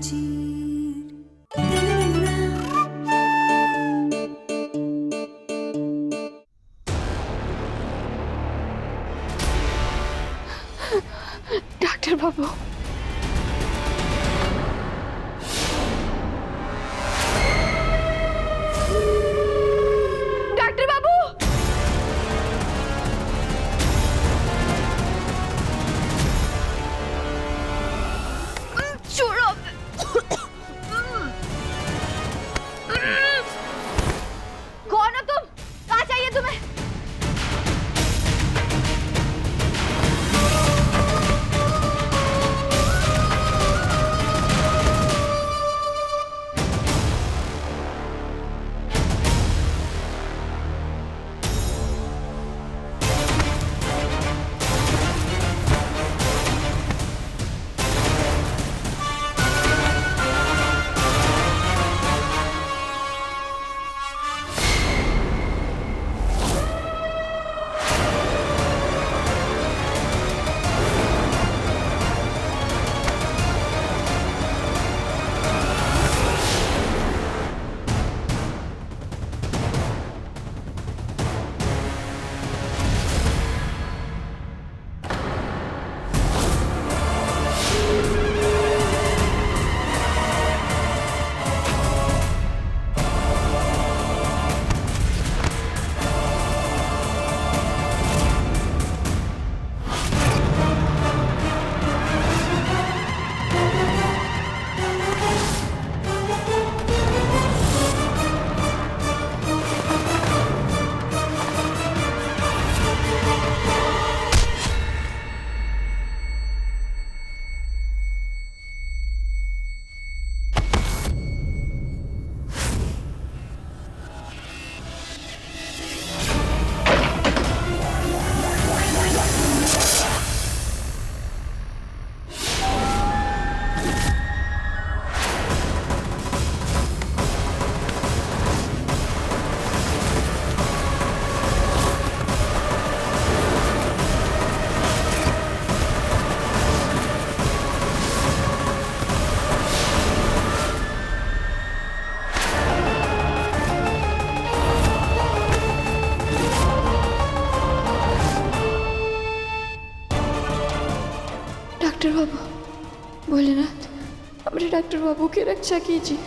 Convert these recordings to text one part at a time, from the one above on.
Doctor बाबू, doctor बाबू, छोड़ो। कौन हो तुम? कहाँ चाहिए तुम्हें? डॉक्टर बाबू, भोलेनाथ, हमारे डॉक्टर बाबू की रक्षा कीजिए।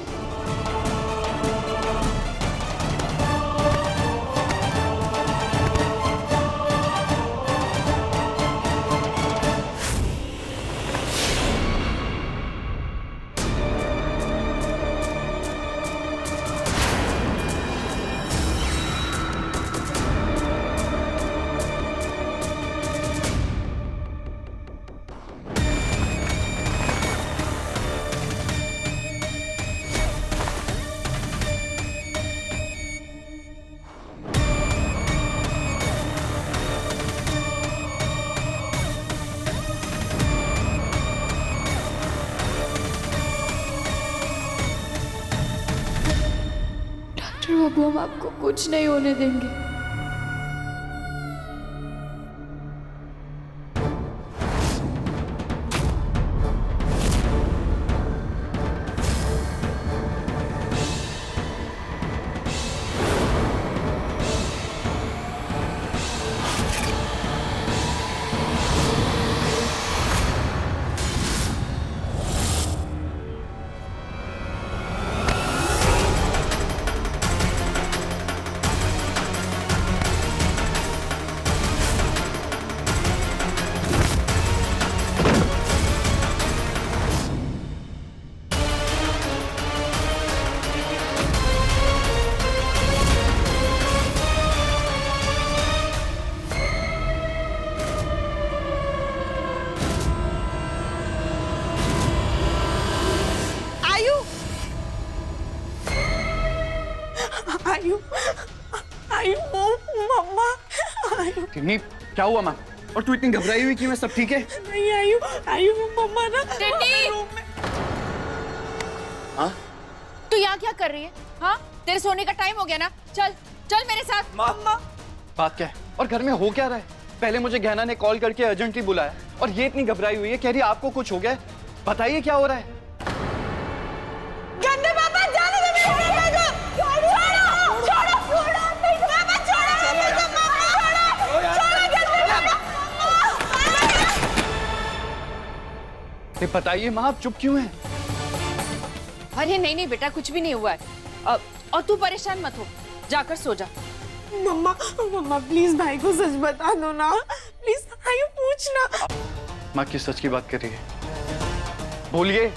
डॉक्टर बाबू, हम आपको कुछ नहीं होने देंगे। आयु, आयु, मम्मा, आयु। टिन्नी, क्या हुआ माँ? और तू इतनी घबराई हुई क्यों है? सब ठीक है? नहीं आयु, आयु, मम्मा ना। टिन्नी! हाँ? तू यहाँ क्या कर रही है? हाँ, तेरे सोने का टाइम हो गया ना। चल चल मेरे साथ। मम्मा, बात क्या है? और घर में हो क्या रहा है? पहले मुझे गहना ने कॉल करके अर्जेंटली बुलाया और ये इतनी घबराई हुई है, कह रही है आपको कुछ हो गया है। बताइए क्या हो रहा है? अरे बताइए माँ, आप चुप क्यों हैं? अरे नहीं नहीं बेटा, कुछ भी नहीं हुआ है। और तू परेशान मत हो, जाकर सो जा। मम्मा मम्मा प्लीज भाई को सच बता दो ना, प्लीज आयु पूछना। माँ किस सच की बात कर रही है? बोलिए।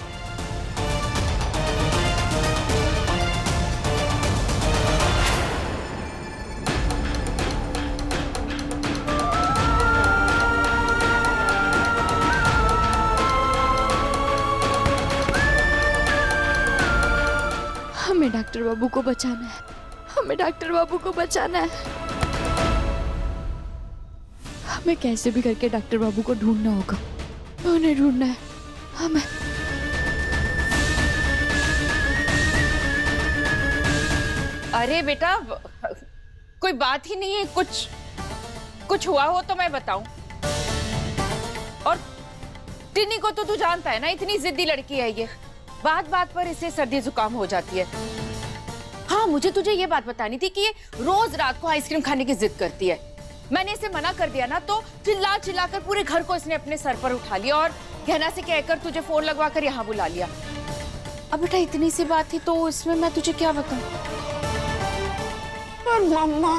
हमें डॉक्टर बाबू को बचाना है, हमें डॉक्टर बाबू को बचाना है। हमें कैसे भी करके डॉक्टर बाबू को ढूंढना होगा, उन्हें ढूंढना है हमें। अरे बेटा कोई बात ही नहीं है, कुछ हुआ हो तो मैं बताऊं। और टिनी को तो तू जानता है ना, इतनी जिद्दी लड़की है ये, बात बात पर इसे सर्दी जुकाम हो जाती है। हाँ मुझे तुझे ये बात बतानी थी कि ये रोज रात को आइसक्रीम खाने की जिद करती है। मैंने इसे मना कर दिया ना तो चिल्ला चिल्ला कर पूरे घर को इसने अपने सर पर उठा लिया और गहना से कहकर तुझे फोन लगवा कर यहाँ बुला लिया। अब बेटा इतनी सी बात थी तो इसमें मैं तुझे क्या बताऊं। पर मम्मा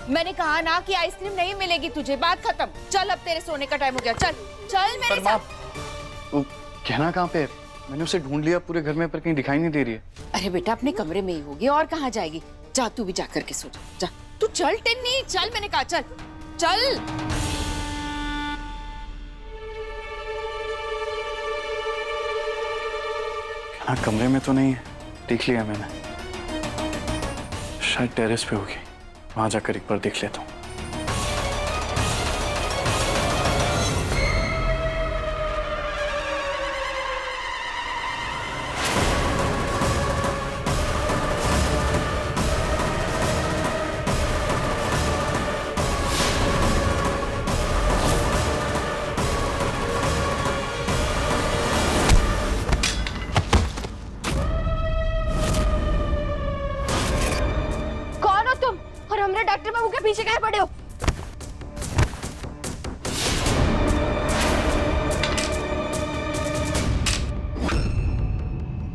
मैंने कहा ना कि आइसक्रीम नहीं मिलेगी तुझे, बात खत्म। चल अब तेरे सोने का टाइम हो गया, चल चल मेरे पर माँ, साथ। वो गहना कहाँ पे है? मैंने उसे ढूंढ लिया पूरे घर में, पर कहीं दिखाई नहीं दे रही है। अरे बेटा अपने कमरे में ही होगी, और कहाँ जाएगी। जा तू भी जाकर के सो जा, जा तू चल टिन्नी, चल मैंने कहा चल चल। गहना कमरे में तो नहीं है, देख लिया मैंने, शायद टेरेस पे होगी, वहां जाकर एक बार देख लेता हूँ। कौन हो तुम और हमने डॉक्टर बाबू के पीछे काहे पड़े हो?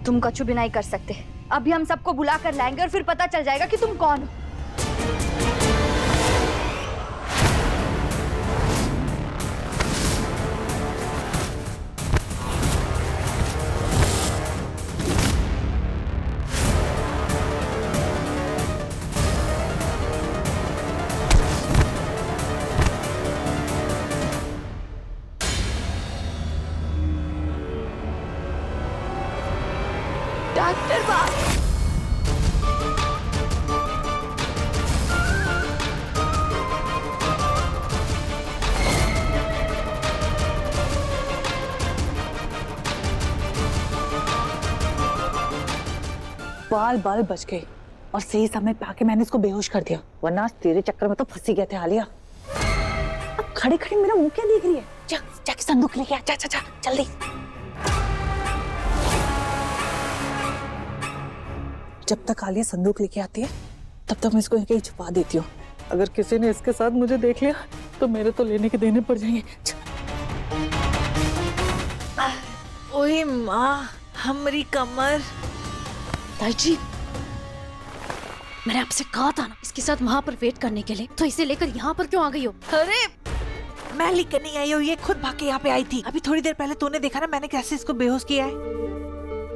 तुम कुछ भी नहीं कर सकते। अभी हम सबको बुला कर लाएंगे और फिर पता चल जाएगा कि तुम कौन हो। डॉक्टर बाबू बाल बाल बच गए और सही समय पे आके मैंने इसको बेहोश कर दिया, वरना तेरे चक्कर में तो फंसी गए थे आलिया। अब खड़ी खड़ी मेरा मुंह क्या देख रही है? जा जाके संदूक लेके आ, जा जा जा जल्दी। जब तक आलिया संदूक लेके आती है तब तक मैं इसको कहीं छुपा देती हूँ। अगर किसी ने इसके साथ मुझे देख लिया तो मेरे तो लेने के देने पड़ जाएंगे। ओए माँ हमारी कमर। दाई मैंने आपसे कहा था ना इसके साथ वहाँ पर वेट करने के लिए, तो इसे लेकर यहाँ पर क्यों आ गई हो? अरे मैं लेकर नहीं आई हूँ, ये खुद भाग के यहाँ पे आई थी। अभी थोड़ी देर पहले तूने देखा ना मैंने कैसे इसको बेहोश किया है।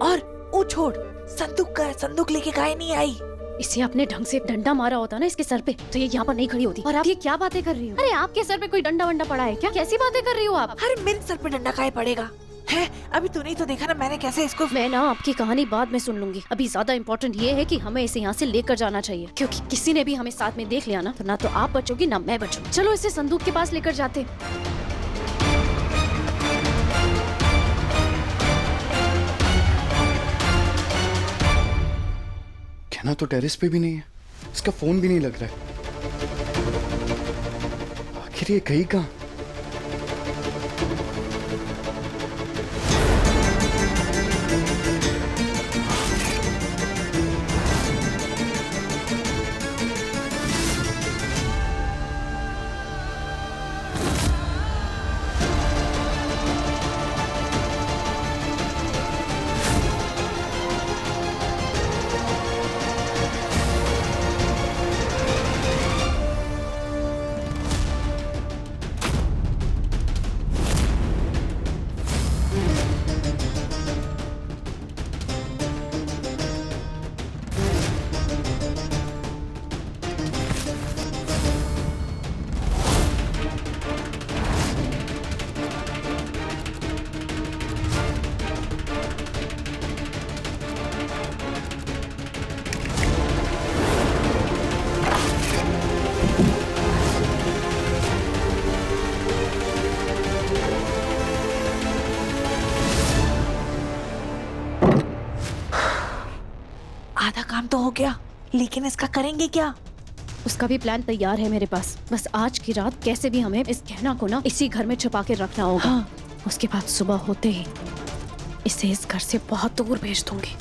और वो छोड़, संदूक का संदूक लेके काहे नहीं आई? इसे अपने ढंग से डंडा मारा होता ना इसके सर पे तो ये यहाँ पर नहीं खड़ी होती। और आप ये क्या बातें कर रही हो? अरे आपके सर पे कोई डंडा वंडा पड़ा है क्या? कैसी बातें कर रही हो आप? अरे मेरे सर पे डंडा काहे पड़ेगा है? अभी तूने तो देखा ना मैंने कैसे इसको। मैं ना आपकी कहानी बाद में सुन लूंगी। अभी ज्यादा इम्पोर्टेंट ये है कि हमें इसे यहाँ से लेकर जाना चाहिए, क्योंकि किसी ने भी हमें साथ में देख लिया ना तो आप बचोगी ना मैं बचूंगी। चलो इसे संदूक के पास लेकर जाते। कहना तो टेरेस पे भी नहीं है, इसका फोन भी नहीं लग रहा है। आखिर ये गई कहाँ? काम तो हो गया, लेकिन इसका करेंगे क्या? उसका भी प्लान तैयार है मेरे पास। बस आज की रात कैसे भी हमें इस गहना को ना इसी घर में छुपा के रखना होगा। हाँ। उसके बाद सुबह होते ही इसे इस घर से बहुत दूर भेज दूंगी।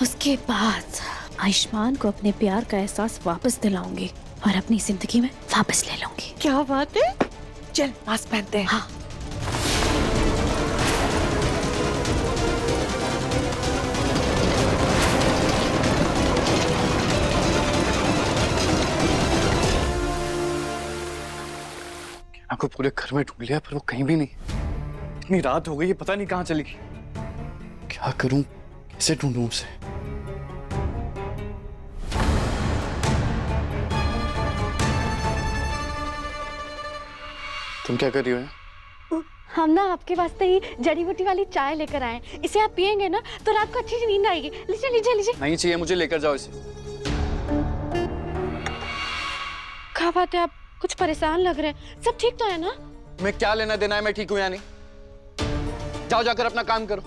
उसके बाद आयुष्मान को अपने प्यार का एहसास वापस दिलाऊंगी और अपनी जिंदगी में वापस ले लूंगी। क्या बात है? चल मास्क पहनते हैं। हाँ। को पूरे घर में ढूंढ लिया पर वो कहीं भी नहीं। इतनी रात हो गई है, पता नहीं कहाँ चली गई। क्या करूं, कैसे ढूंढूं उसे? तुम क्या कर रही हो यहाँ? हम ना आपके वास्ते ही जड़ी बूटी वाली चाय लेकर आए। इसे आप पियेंगे ना तो रात को अच्छी नींद आएगी। लीजिए लीजिए लीजिए। नहीं चाहिए मुझे, लेकर जाओ इसे। क्या बात है, आप कुछ परेशान लग रहे हैं। सब ठीक तो है ना? तुम्हें क्या लेना देना है मैं ठीक हूं या नहीं? जाओ जाकर अपना काम करो।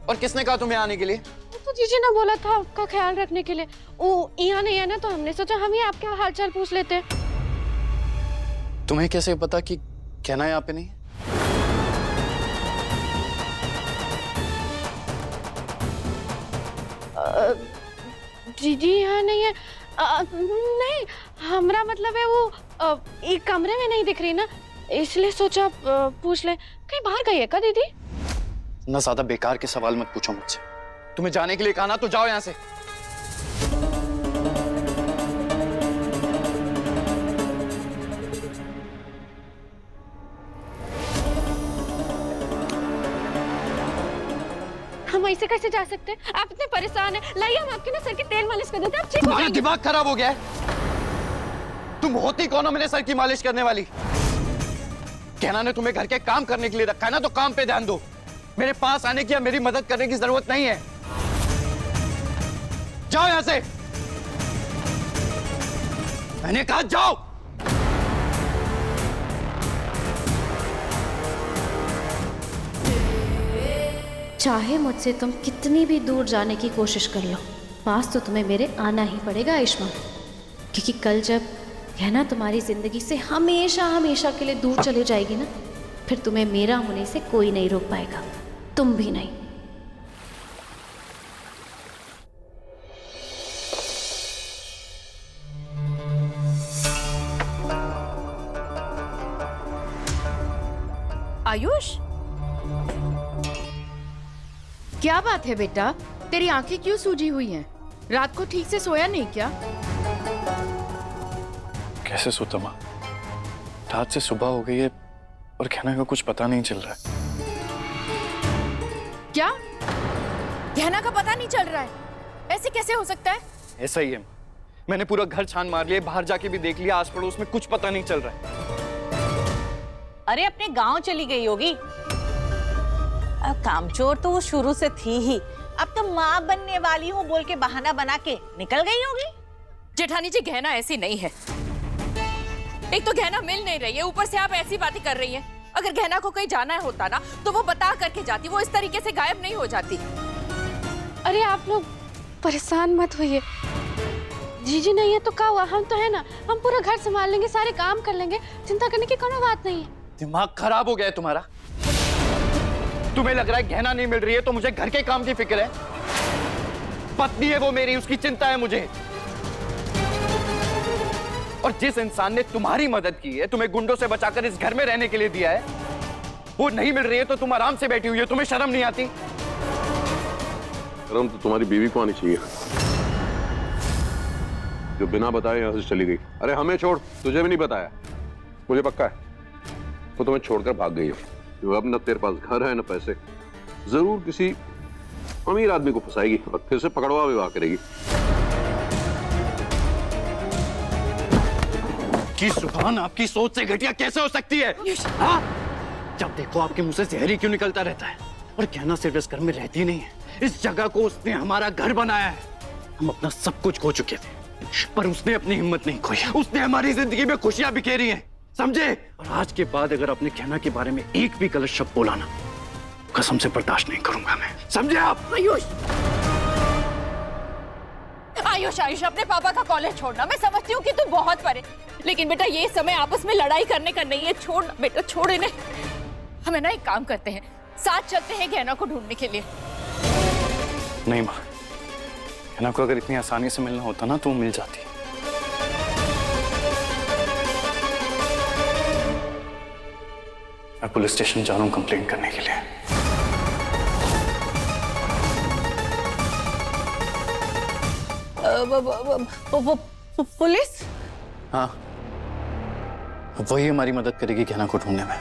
और किसने कहा तुम्हें आने के लिए? तो जीजी ने बोला था आपका ख्याल रखने के लिए। वो यहाँ नहीं है ना, तो हमने सोचा हम ही आपका हालचाल पूछ लेते हैं। तुम्हें कैसे पता कि कहना यहाँ पे नहीं? जीजी यहाँ नहीं है। नहीं, हमारा मतलब है वो एक कमरे में नहीं दिख रही ना, इसलिए सोचा पूछ ले। कहीं बाहर गई है क्या दीदी? ना ज्यादा बेकार के सवाल मत पूछो मुझसे। तुम्हें जाने के लिए कहा ना, तो जाओ यहाँ से। हम ऐसे कैसे जा सकते हैं? आप इतने परेशान हैं। लाइए हम आपके ना सर की तेल मालिश कर देते हैं, आप ठीक हो तुम्हारा जाएंगे। दिमाग खराब हो गया है? तुम होती कौन हो मेरे सर की मालिश करने वाली? कहना ने तुम्हें घर के काम करने के लिए रखा है ना, तो काम पे ध्यान दो। मेरे पास आने की या मेरी मदद करने की जरूरत नहीं है। जाओ यहां से, मैंने कहा जाओ। चाहे मुझसे तुम कितनी भी दूर जाने की कोशिश कर लो, पास तो तुम्हें मेरे आना ही पड़ेगा आयुष्मान। क्योंकि कल जब गहना तुम्हारी जिंदगी से हमेशा हमेशा के लिए दूर चले जाएगी ना, फिर तुम्हें मेरा होने से कोई नहीं रोक पाएगा, तुम भी नहीं। आयुष, क्या बात है बेटा? तेरी आंखें क्यों सूजी हुई हैं? रात को ठीक से सोया नहीं क्या? कैसे सोता माँ? रात से सुबह हो गई है और कहना का कुछ पता नहीं चल रहा है। क्या? गहना का पता नहीं चल रहा है? ऐसे कैसे हो सकता है? ऐसा ही है। मैंने पूरा घर छान मार लिया, बाहर जाके भी देख लिया, आस पड़ोस में कुछ पता नहीं चल रहा है। अरे अपने गांव चली गई होगी। अब कामचोर तो वो शुरू से थी ही। अब तो माँ बनने वाली हूँ बोल के बहाना बना के निकल गई होगी। जेठानी जी, गहना ऐसी नहीं है। एक तो गहना मिल नहीं रही है, ऊपर से आप ऐसी बातें कर रही हैं। अगर गहना को कहीं जाना होता ना, तो वो बता करके जाती, वो इस तरीके से गायब नहीं हो जाती। अरे आप लोग परेशान मत होइए। जीजी नहीं है तो क्या हुआ, हम तो है ना, हम पूरा घर संभाल लेंगे, सारे काम कर लेंगे, चिंता करने की कोई बात नहीं है। दिमाग खराब हो गया है तुम्हारा? तुम्हें लग रहा है गहना नहीं मिल रही है तो मुझे घर के काम की फिक्र है? पत्नी है वो मेरी, उसकी चिंता है मुझे। और जिस इंसान ने तुम्हारी मदद की है, तुम्हें गुंडों से बचाकर इस घर में रहने के लिए दिया है, वो नहीं मिल रही है तो तुम आराम से बैठी हुई हो। तुम्हें शर्म नहीं आती? शर्म तो तुम्हारी बीवी को आनी चाहिए, जो बिना बताए यहां से चली गई। अरे हमें छोड़, तुझे भी नहीं बताया। मुझे पक्का है वो तुम्हें छोड़कर भाग गई है। जो अब न तेरे पास घर है न पैसे, जरूर किसी अमीर आदमी को फंसाएगी और फिर से पकड़वा विवाह करेगी। की सुभान आपकी सोच से घटिया कैसे हो सकती है? हाँ? जब देखो आपके मुंह से जहर ही क्यों निकलता रहता है? और कहना सिर्फ इस घर में रहती नहीं है, इस जगह को उसने हमारा घर बनाया है। हम अपना सब कुछ खो चुके थे, पर उसने अपनी हिम्मत नहीं खोई। उसने हमारी जिंदगी में खुशियां बिखेरी हैं, समझे? और आज के बाद अगर आपने कहना के बारे में एक भी गलत शब्द बोला ना, कसम से बर्दाश्त नहीं करूंगा मैं, समझे आप? आयुष, आयुष आयुष अपने पापा का कॉलेज छोड़ना। मैं समझती हूँ कि तू बहुत परे, लेकिन बेटा ये समय आपस में लड़ाई करने का नहीं है। छोड़ बेटा, छोड़ इन्हें। हमें ना एक काम करते हैं, साथ चलते हैं गहना को ढूंढने के लिए। नहीं माँ, गहना को अगर इतनी आसानी से मिलना होता ना तो वो मिल जाती। मैं पुलिस स्टेशन जा रहा हूँ कंप्लेंट करने के लिए। पुलिस? हाँ, वही हमारी मदद करेगी गहना को ढूंढने में।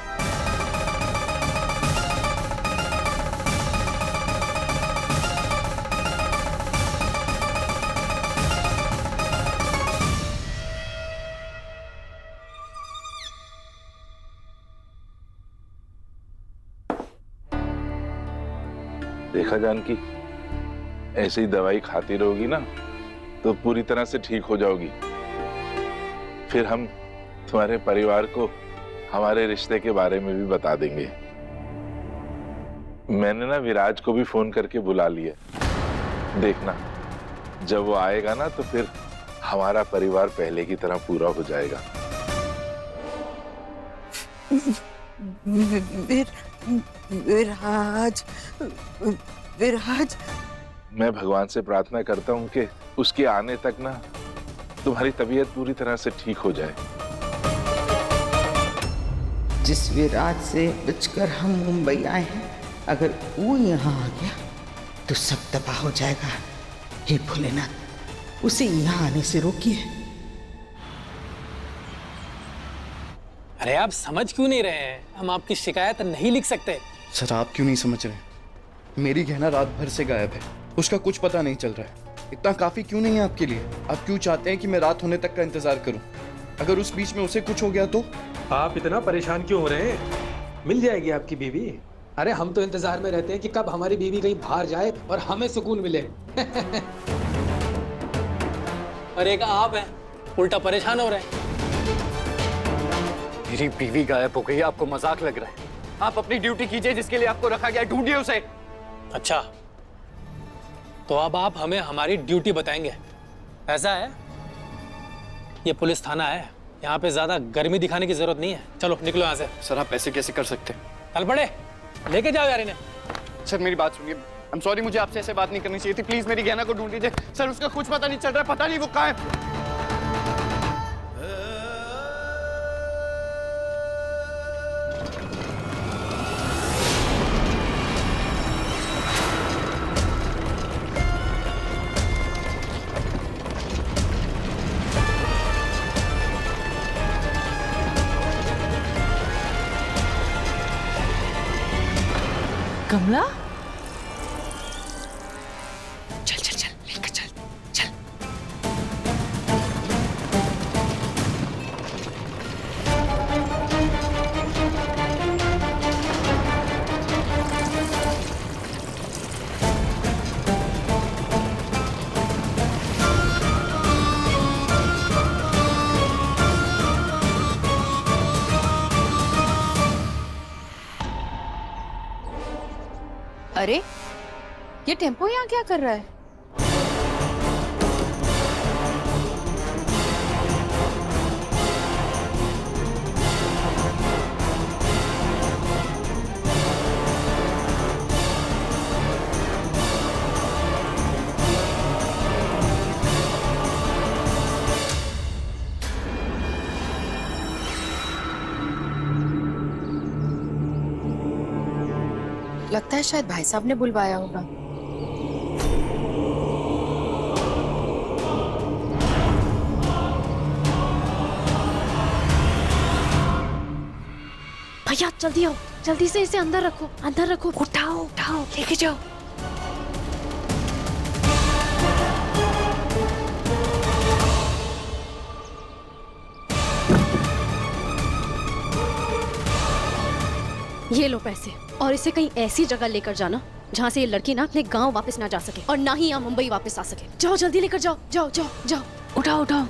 देखा जानकी, ऐसे ही दवाई खाती रहोगी ना तो पूरी तरह से ठीक हो जाओगी। फिर हम तुम्हारे परिवार को हमारे रिश्ते के बारे में भी बता देंगे। मैंने ना विराज को भी फोन करके बुला लिया। देखना, जब वो आएगा ना तो फिर हमारा परिवार पहले की तरह पूरा हो जाएगा। विराज, विराज। मैं भगवान से प्रार्थना करता हूँ कि उसके आने तक ना तुम्हारी तबीयत पूरी तरह से ठीक हो जाए। जिस विराज से बचकर हम मुंबई आए हैं, अगर वो यहाँ आ गया तो सब तबाह हो जाएगा। हे भोलेनाथ, उसे यहाँ आने से रोकिए। अरे आप समझ क्यों नहीं रहे हैं? हम आपकी शिकायत नहीं लिख सकते। सर आप क्यों नहीं समझ रहे? मेरी गहना रात भर से गायब है, उसका कुछ पता नहीं चल रहा है। इतना काफी क्यों नहीं है आपके लिए? आप क्यों चाहते हैं कि मैं रात होने तक का इंतजार करूं? अगर उस बीच में उसे कुछ हो गया तो? आप इतना परेशान क्यों हो रहे हैं? मिल जाएगी आपकी बीवी। अरे हम तो इंतजार में रहते हैं कि कब हमारी बीवी कहीं बाहर जाए और हमें सुकून मिले। और एक आप हैं, उल्टा परेशान हो रहे हैं। मेरी बीवी गायब हो गई, आपको मजाक लग रहा है? आप अपनी ड्यूटी कीजिए जिसके लिए आपको रखा गया, ढूंढिए उसे। अच्छा, तो अब आप हमें हमारी ड्यूटी बताएंगे, ऐसा है? ये पुलिस थाना है, यहाँ पे ज्यादा गर्मी दिखाने की जरूरत नहीं है। चलो निकलो यहाँ से। सर आप ऐसे कैसे कर सकते हैं? चल पड़े, लेके जाओ यार इन्हें। सर मेरी बात सुनिए, आई एम सॉरी, मुझे आपसे ऐसे बात नहीं करनी चाहिए थी। प्लीज मेरी गहना को ढूंढ लीजिए। सर उसका कुछ पता नहीं चल रहा है, पता नहीं वो कहाँ है। कमला, चल चल चल, लेकर चल चल। अरे ये टेम्पो यहाँ क्या कर रहा है? लगता है शायद भाई साहब ने बुलवाया होगा। भैया जल्दी आओ, जल्दी से इसे अंदर रखो, अंदर रखो। उठाओ उठाओ, लेके जाओ। ये लो पैसे, और इसे कहीं ऐसी जगह लेकर जाना जहाँ से ये लड़की ना अपने गांव वापस ना जा सके और ना ही यहाँ मुंबई वापस आ सके। जाओ जल्दी लेकर जाओ, जाओ जाओ जाओ। उठाओ उठाओ।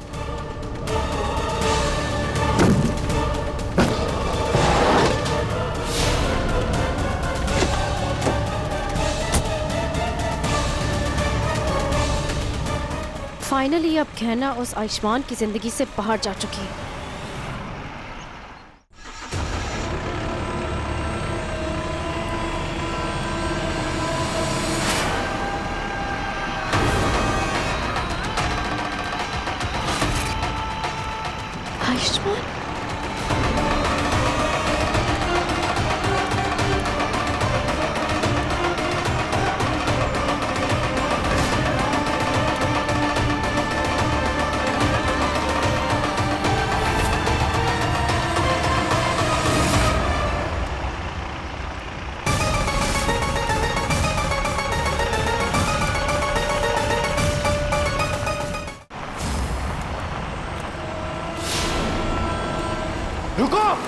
फाइनली अब गहना उस आयुष्मान की जिंदगी से बाहर जा चुकी है। आयुष्मान, रुको।